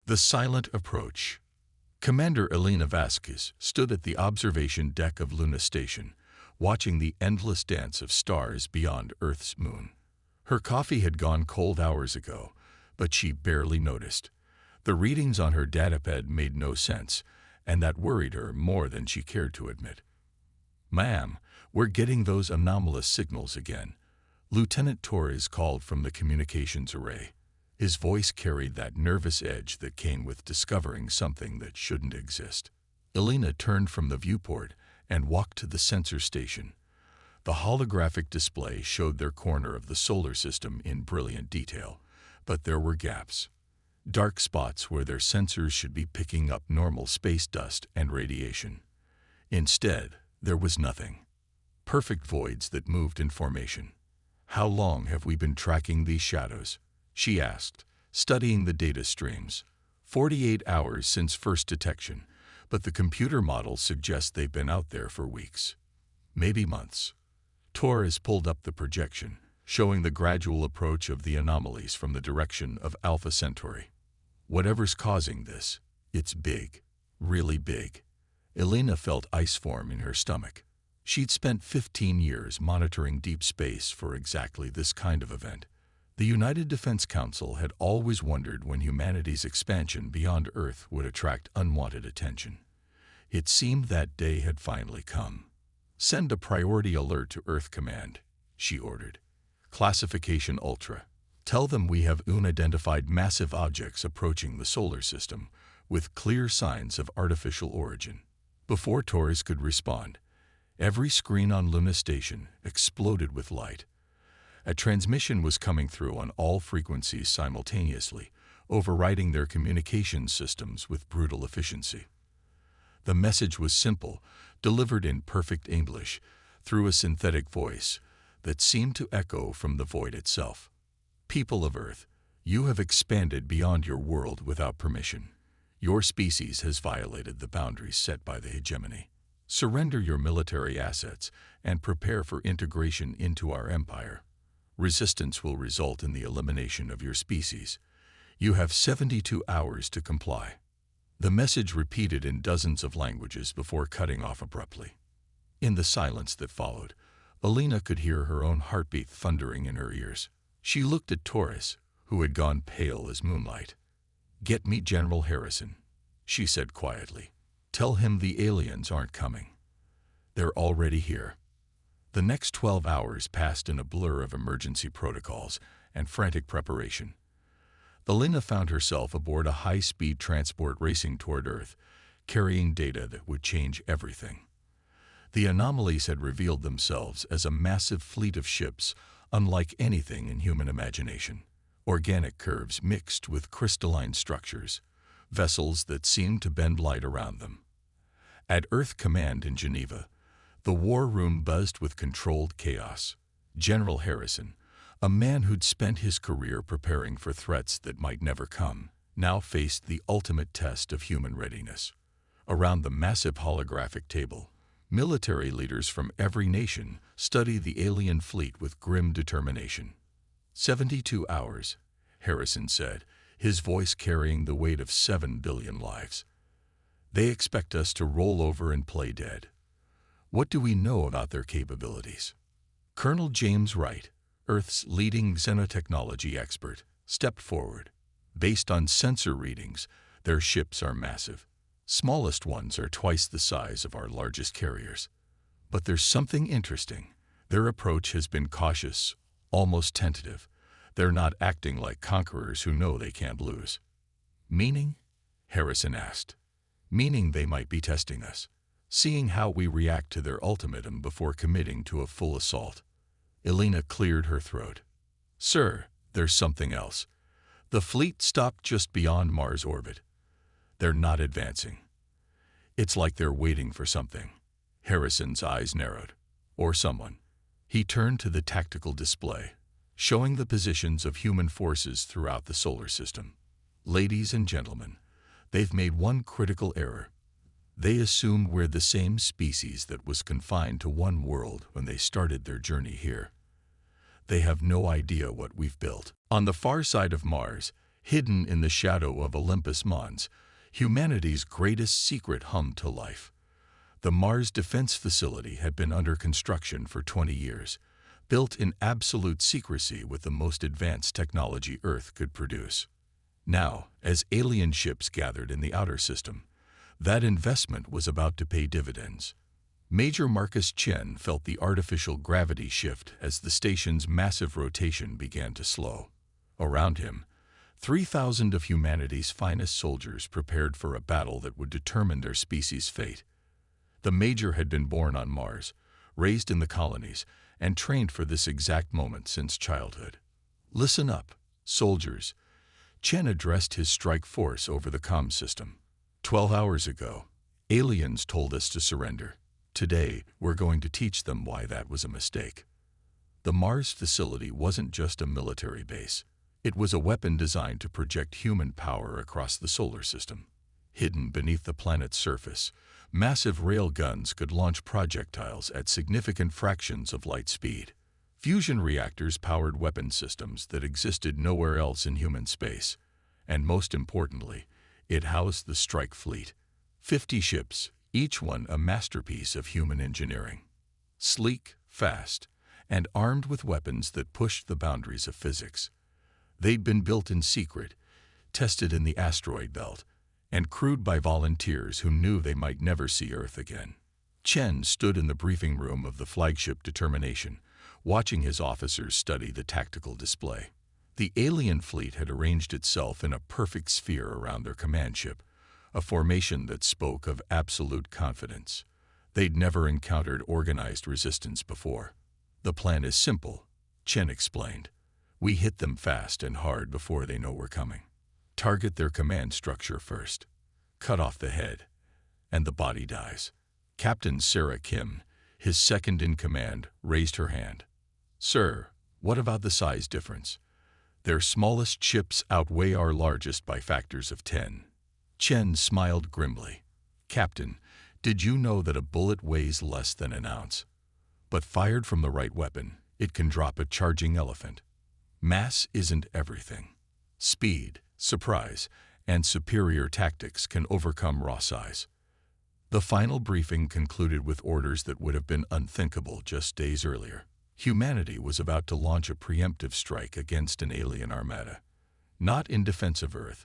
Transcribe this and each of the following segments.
The Silent Approach. Commander Elena Vasquez stood at the observation deck of Luna Station, watching the endless dance of stars beyond Earth's moon. Her coffee had gone cold hours ago, but she barely noticed. The readings on her datapad made no sense, and that worried her more than she cared to admit. "Ma'am, we're getting those anomalous signals again," Lieutenant Torres called from the communications array. His voice carried that nervous edge that came with discovering something that shouldn't exist. Elena turned from the viewport and walked to the sensor station. The holographic display showed their corner of the solar system in brilliant detail, but there were gaps. Dark spots where their sensors should be picking up normal space dust and radiation. Instead, there was nothing. Perfect voids that moved in formation. "How long have we been tracking these shadows?" she asked, studying the data streams. 48 hours since first detection, but the computer models suggest they've been out there for weeks. Maybe months. Torres pulled up the projection, showing the gradual approach of the anomalies from the direction of Alpha Centauri. Whatever's causing this, it's big. Really big. Elena felt ice form in her stomach. She'd spent 15 years monitoring deep space for exactly this kind of event. The United Defense Council had always wondered when humanity's expansion beyond Earth would attract unwanted attention. It seemed that day had finally come. "Send a priority alert to Earth Command," she ordered. "Classification Ultra. Tell them we have unidentified massive objects approaching the solar system with clear signs of artificial origin." Before Torres could respond, every screen on Luna Station exploded with light. A transmission was coming through on all frequencies simultaneously, overriding their communications systems with brutal efficiency. The message was simple, delivered in perfect English, through a synthetic voice that seemed to echo from the void itself. "People of Earth, you have expanded beyond your world without permission. Your species has violated the boundaries set by the hegemony. Surrender your military assets and prepare for integration into our empire. Resistance will result in the elimination of your species. You have 72 hours to comply." The message repeated in dozens of languages before cutting off abruptly. In the silence that followed, Elena could hear her own heartbeat thundering in her ears. She looked at Torres, who had gone pale as moonlight. "Get me General Harrison," she said quietly. "Tell him the aliens aren't coming. They're already here." The next 12 hours passed in a blur of emergency protocols and frantic preparation. Elena found herself aboard a high-speed transport racing toward Earth, carrying data that would change everything. The anomalies had revealed themselves as a massive fleet of ships unlike anything in human imagination. Organic curves mixed with crystalline structures, vessels that seemed to bend light around them. At Earth Command in Geneva, the war room buzzed with controlled chaos. General Harrison, a man who'd spent his career preparing for threats that might never come, now faced the ultimate test of human readiness. Around the massive holographic table, military leaders from every nation studied the alien fleet with grim determination. 72 hours, Harrison said, his voice carrying the weight of 7 billion lives. "They expect us to roll over and play dead. What do we know about their capabilities?" Colonel James Wright, Earth's leading xenotechnology expert, stepped forward. "Based on sensor readings, their ships are massive. Smallest ones are twice the size of our largest carriers. But there's something interesting. Their approach has been cautious, almost tentative. They're not acting like conquerors who know they can't lose." "Meaning?" Harrison asked. "Meaning they might be testing us, seeing how we react to their ultimatum before committing to a full assault." Elena cleared her throat. "Sir, there's something else. The fleet stopped just beyond Mars' orbit. They're not advancing. It's like they're waiting for something." Harrison's eyes narrowed. "Or someone." He turned to the tactical display, showing the positions of human forces throughout the solar system. "Ladies and gentlemen, they've made one critical error. They assume we're the same species that was confined to one world when they started their journey here. They have no idea what we've built." On the far side of Mars, Hidden in the shadow of Olympus Mons, humanity's greatest secret hummed to life. The Mars Defense Facility had been under construction for 20 years, built in absolute secrecy with the most advanced technology Earth could produce. Now, as alien ships gathered in the outer system, that investment was about to pay dividends. Major Marcus Chen felt the artificial gravity shift as the station's massive rotation began to slow. Around him, 3,000 of humanity's finest soldiers prepared for a battle that would determine their species' fate. The Major had been born on Mars, raised in the colonies, and trained for this exact moment since childhood. "Listen up, soldiers," Chen addressed his strike force over the comm system. 12 hours ago, aliens told us to surrender. Today, we're going to teach them why that was a mistake. The Mars facility wasn't just a military base. It was a weapon designed to project human power across the solar system. Hidden beneath the planet's surface, massive rail guns could launch projectiles at significant fractions of light speed. Fusion reactors powered weapon systems that existed nowhere else in human space. And most importantly, it housed the strike fleet. 50 ships, each one a masterpiece of human engineering. Sleek, fast, and armed with weapons that pushed the boundaries of physics. They'd been built in secret, tested in the asteroid belt, and crewed by volunteers who knew they might never see Earth again. Chen stood in the briefing room of the flagship Determination, watching his officers study the tactical display. The alien fleet had arranged itself in a perfect sphere around their command ship, a formation that spoke of absolute confidence. They'd never encountered organized resistance before. "The plan is simple," Chen explained. "We hit them fast and hard before they know we're coming. Target their command structure first. Cut off the head, and the body dies." Captain Sarah Kim, his second in command, raised her hand. "Sir, what about the size difference? Their smallest ships outweigh our largest by factors of 10. Chen smiled grimly. "Captain, did you know that a bullet weighs less than an ounce? But fired from the right weapon, it can drop a charging elephant. Mass isn't everything. Speed, surprise, and superior tactics can overcome raw size." The final briefing concluded with orders that would have been unthinkable just days earlier. Humanity was about to launch a preemptive strike against an alien armada. Not in defense of Earth,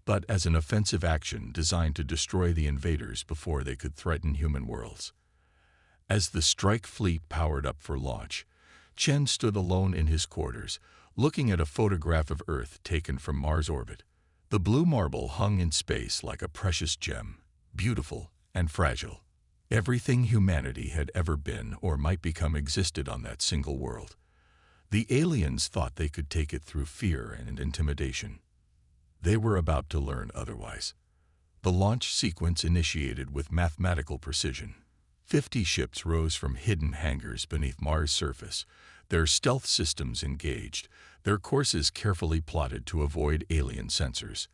but as an offensive action designed to destroy the invaders before they could threaten human worlds. As the strike fleet powered up for launch, Chen stood alone in his quarters, looking at a photograph of Earth taken from Mars orbit. The blue marble hung in space like a precious gem, beautiful and fragile. Everything humanity had ever been or might become existed on that single world. The aliens thought they could take it through fear and intimidation. They were about to learn otherwise. The launch sequence initiated with mathematical precision. 50 ships rose from hidden hangars beneath Mars' surface, their stealth systems engaged, their courses carefully plotted to avoid alien sensors.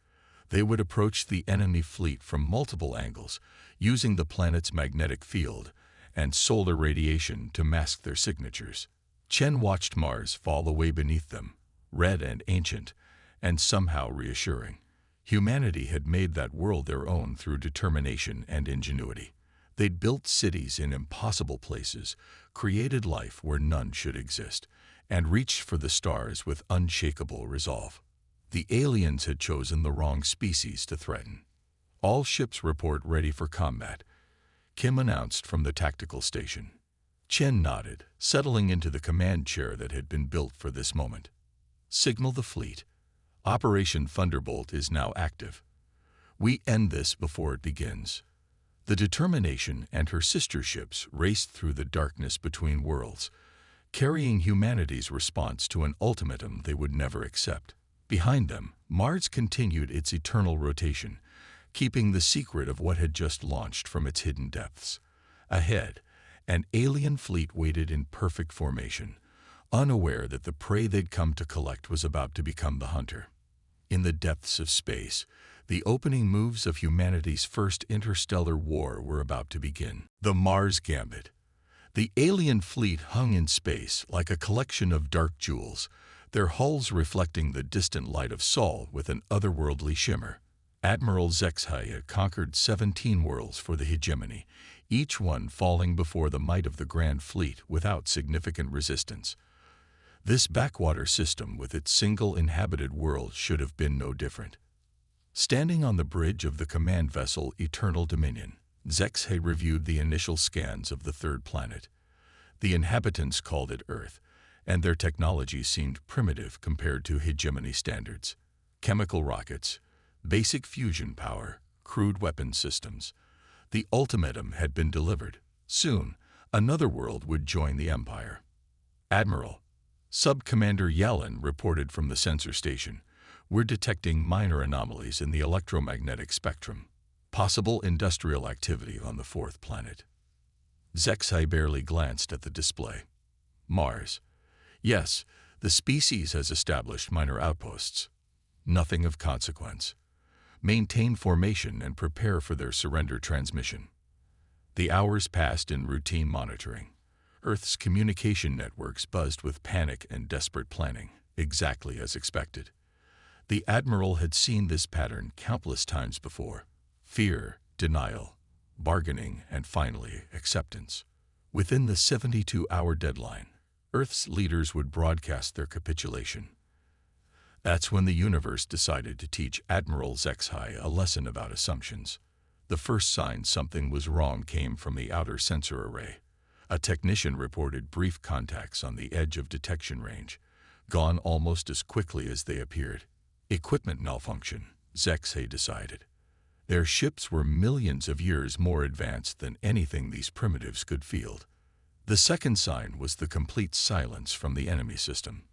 They would approach the enemy fleet from multiple angles, using the planet's magnetic field and solar radiation to mask their signatures. Chen watched Mars fall away beneath them, red and ancient, and somehow reassuring. Humanity had made that world their own through determination and ingenuity. They'd built cities in impossible places, created life where none should exist, and reached for the stars with unshakable resolve. The aliens had chosen the wrong species to threaten. "All ships report ready for combat," Kim announced from the tactical station. Chen nodded, settling into the command chair that had been built for this moment. "Signal the fleet. Operation Thunderbolt is now active. We end this before it begins." The Determination and her sister ships raced through the darkness between worlds, carrying humanity's response to an ultimatum they would never accept. Behind them, Mars continued its eternal rotation, keeping the secret of what had just launched from its hidden depths. Ahead, an alien fleet waited in perfect formation, unaware that the prey they'd come to collect was about to become the hunter. In the depths of space, the opening moves of humanity's first interstellar war were about to begin. The Mars Gambit. The alien fleet hung in space like a collection of dark jewels, their hulls reflecting the distant light of Sol with an otherworldly shimmer. Admiral Zexhaya conquered 17 worlds for the hegemony, each one falling before the might of the Grand Fleet without significant resistance. This backwater system with its single inhabited world should have been no different. Standing on the bridge of the command vessel Eternal Dominion, Zexhay reviewed the initial scans of the third planet. The inhabitants called it Earth, and their technology seemed primitive compared to hegemony standards. Chemical rockets, basic fusion power, crude weapon systems. The ultimatum had been delivered. Soon, another world would join the Empire. Admiral, Sub-Commander Yellen reported from the sensor station, "We're detecting minor anomalies in the electromagnetic spectrum. Possible industrial activity on the fourth planet." Zexhay barely glanced at the display. Mars. Yes, the species has established minor outposts. Nothing of consequence. Maintain formation and prepare for their surrender transmission. The hours passed in routine monitoring. Earth's communication networks buzzed with panic and desperate planning, exactly as expected. The Admiral had seen this pattern countless times before. Fear, denial, bargaining, and finally, acceptance. Within the 72-hour deadline, Earth's leaders would broadcast their capitulation. That's when the universe decided to teach Admiral Zexhay a lesson about assumptions. The first sign something was wrong came from the outer sensor array. A technician reported brief contacts on the edge of detection range, gone almost as quickly as they appeared. Equipment malfunction, Zexhay decided. Their ships were millions of years more advanced than anything these primitives could field. The second sign was the complete silence from the enemy system.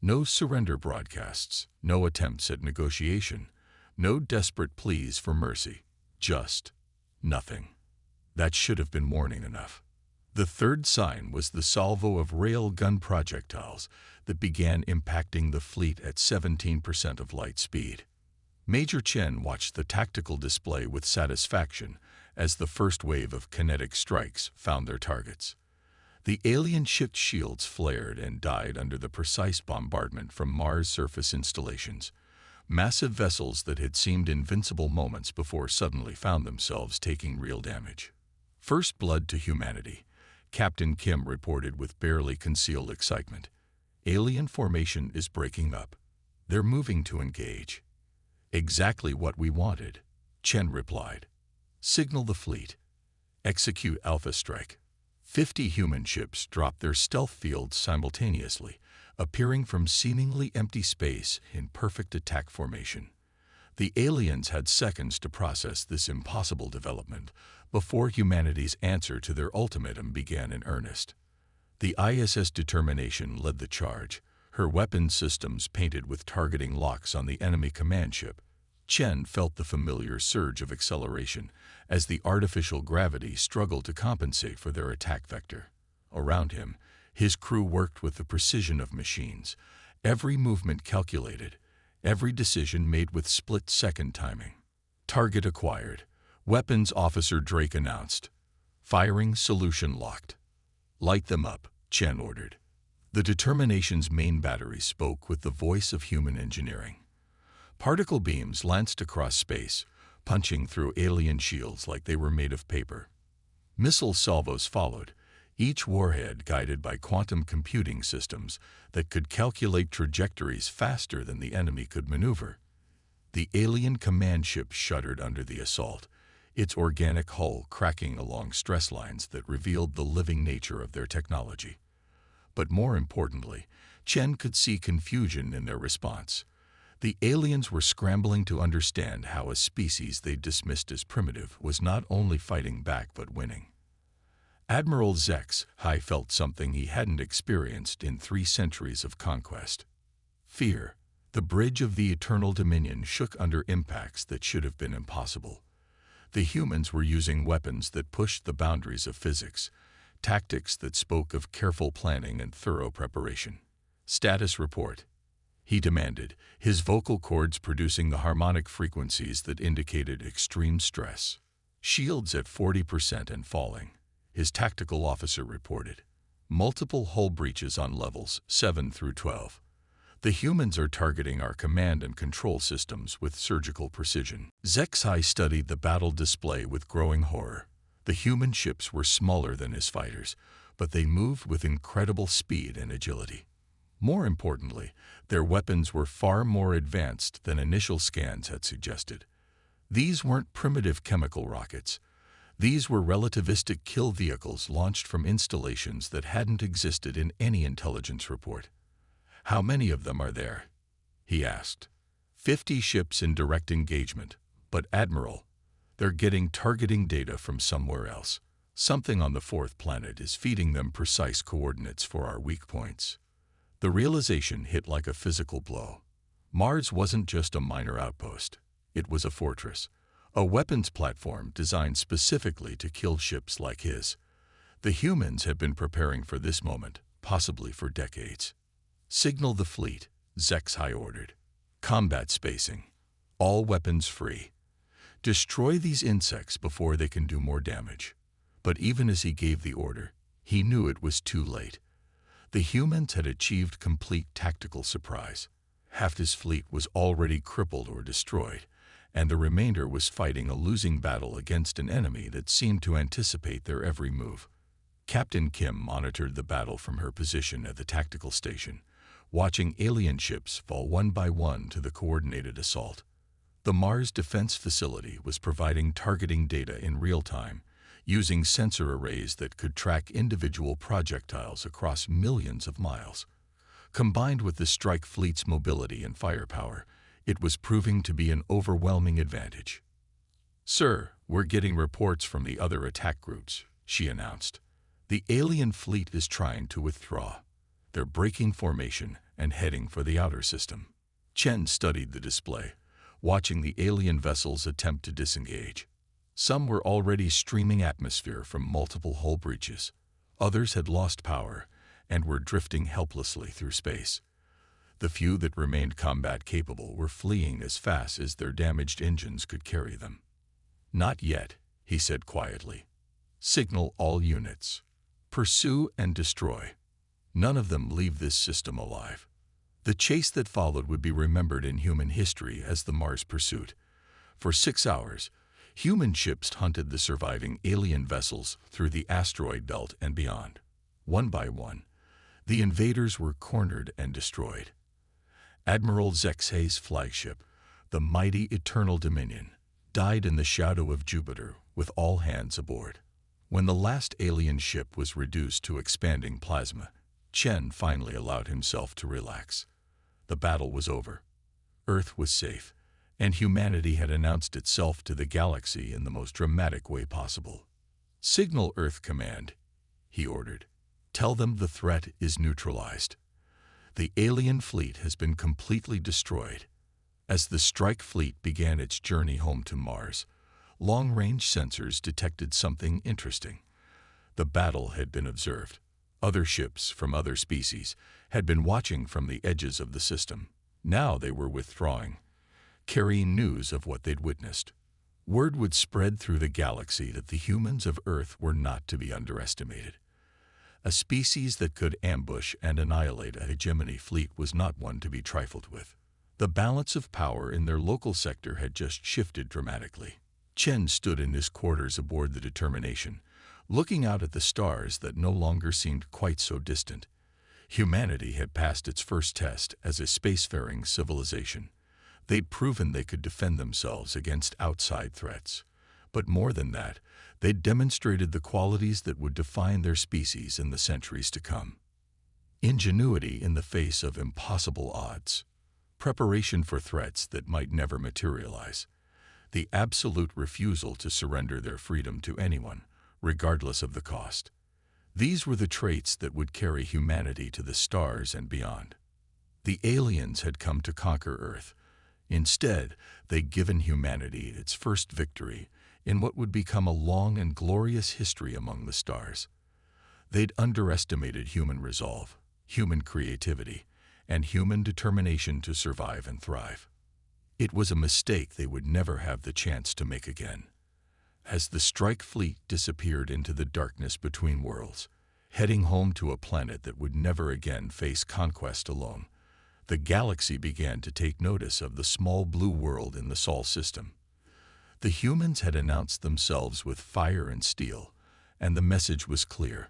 No surrender broadcasts, no attempts at negotiation, no desperate pleas for mercy. Just nothing. That should have been warning enough. The third sign was the salvo of rail-gun projectiles that began impacting the fleet at 17% of light speed. Major Chen watched the tactical display with satisfaction as the first wave of kinetic strikes found their targets. The alien ship's shields flared and died under the precise bombardment from Mars surface installations. Massive vessels that had seemed invincible moments before suddenly found themselves taking real damage. First blood to humanity, Captain Kim reported with barely concealed excitement. Alien formation is breaking up. They're moving to engage. Exactly what we wanted, Chen replied. Signal the fleet. Execute Alpha Strike. 50 human ships dropped their stealth fields simultaneously, appearing from seemingly empty space in perfect attack formation. The aliens had seconds to process this impossible development before humanity's answer to their ultimatum began in earnest. The ISS Determination led the charge, her weapon systems painted with targeting locks on the enemy command ship. Chen felt the familiar surge of acceleration as the artificial gravity struggled to compensate for their attack vector. Around him, his crew worked with the precision of machines, every movement calculated, every decision made with split-second timing. Target acquired. Weapons Officer Drake announced. Firing solution locked. Light them up, Chen ordered. The Determination's main battery spoke with the voice of human engineering. Particle beams lanced across space, punching through alien shields like they were made of paper. Missile salvos followed, each warhead guided by quantum computing systems that could calculate trajectories faster than the enemy could maneuver. The alien command ship shuddered under the assault, its organic hull cracking along stress lines that revealed the living nature of their technology. But more importantly, Chen could see confusion in their response. The aliens were scrambling to understand how a species they dismissed as primitive was not only fighting back but winning. Admiral Zexhay felt something he hadn't experienced in 3 centuries of conquest. Fear. The bridge of the Eternal Dominion shook under impacts that should have been impossible. The humans were using weapons that pushed the boundaries of physics, tactics that spoke of careful planning and thorough preparation. Status report, he demanded, his vocal cords producing the harmonic frequencies that indicated extreme stress. Shields at 40% and falling, his tactical officer reported. Multiple hull breaches on levels 7 through 12. The humans are targeting our command and control systems with surgical precision. Zexai studied the battle display with growing horror. The human ships were smaller than his fighters, but they moved with incredible speed and agility. More importantly, their weapons were far more advanced than initial scans had suggested. These weren't primitive chemical rockets. These were relativistic kill vehicles launched from installations that hadn't existed in any intelligence report. "How many of them are there?" he asked. 50 ships in direct engagement, but Admiral, they're getting targeting data from somewhere else. Something on the fourth planet is feeding them precise coordinates for our weak points. The realization hit like a physical blow. Mars wasn't just a minor outpost. It was a fortress, a weapons platform designed specifically to kill ships like his. The humans had been preparing for this moment, possibly for decades. "Signal the fleet," Zexai ordered. "Combat spacing. All weapons free. Destroy these insects before they can do more damage." But even as he gave the order, he knew it was too late. The humans had achieved complete tactical surprise. Half his fleet was already crippled or destroyed, and the remainder was fighting a losing battle against an enemy that seemed to anticipate their every move. Captain Kim monitored the battle from her position at the tactical station, watching alien ships fall one by one to the coordinated assault. The Mars Defense Facility was providing targeting data in real time, using sensor arrays that could track individual projectiles across millions of miles. Combined with the strike fleet's mobility and firepower, it was proving to be an overwhelming advantage. "Sir, we're getting reports from the other attack groups," she announced. "The alien fleet is trying to withdraw. They're breaking formation and heading for the outer system." Chen studied the display, watching the alien vessels attempt to disengage. Some were already streaming atmosphere from multiple hull breaches. Others had lost power and were drifting helplessly through space. The few that remained combat-capable were fleeing as fast as their damaged engines could carry them. "Not yet," he said quietly. "Signal all units. Pursue and destroy. None of them leave this system alive." The chase that followed would be remembered in human history as the Mars Pursuit. For 6 hours, human ships hunted the surviving alien vessels through the asteroid belt and beyond. One by one, the invaders were cornered and destroyed. Admiral Zexai's flagship, the mighty Eternal Dominion, died in the shadow of Jupiter with all hands aboard. When the last alien ship was reduced to expanding plasma, Chen finally allowed himself to relax. The battle was over. Earth was safe, and humanity had announced itself to the galaxy in the most dramatic way possible. "Signal Earth Command," he ordered. "Tell them the threat is neutralized. The alien fleet has been completely destroyed." As the strike fleet began its journey home to Mars, long-range sensors detected something interesting. The battle had been observed. Other ships from other species had been watching from the edges of the system. Now they were withdrawing, carrying news of what they'd witnessed. Word would spread through the galaxy that the humans of Earth were not to be underestimated. A species that could ambush and annihilate a hegemony fleet was not one to be trifled with. The balance of power in their local sector had just shifted dramatically. Chen stood in his quarters aboard the Determination, looking out at the stars that no longer seemed quite so distant. Humanity had passed its first test as a spacefaring civilization. They'd proven they could defend themselves against outside threats. But more than that, they'd demonstrated the qualities that would define their species in the centuries to come. Ingenuity in the face of impossible odds. Preparation for threats that might never materialize. The absolute refusal to surrender their freedom to anyone, regardless of the cost. These were the traits that would carry humanity to the stars and beyond. The aliens had come to conquer Earth. Instead, they'd given humanity its first victory in what would become a long and glorious history among the stars. They'd underestimated human resolve, human creativity, and human determination to survive and thrive. It was a mistake they would never have the chance to make again. As the strike fleet disappeared into the darkness between worlds, heading home to a planet that would never again face conquest alone, the galaxy began to take notice of the small blue world in the Sol system. The humans had announced themselves with fire and steel, and the message was clear.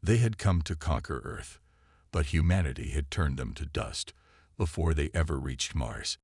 They had come to conquer Earth, but humanity had turned them to dust before they ever reached Mars.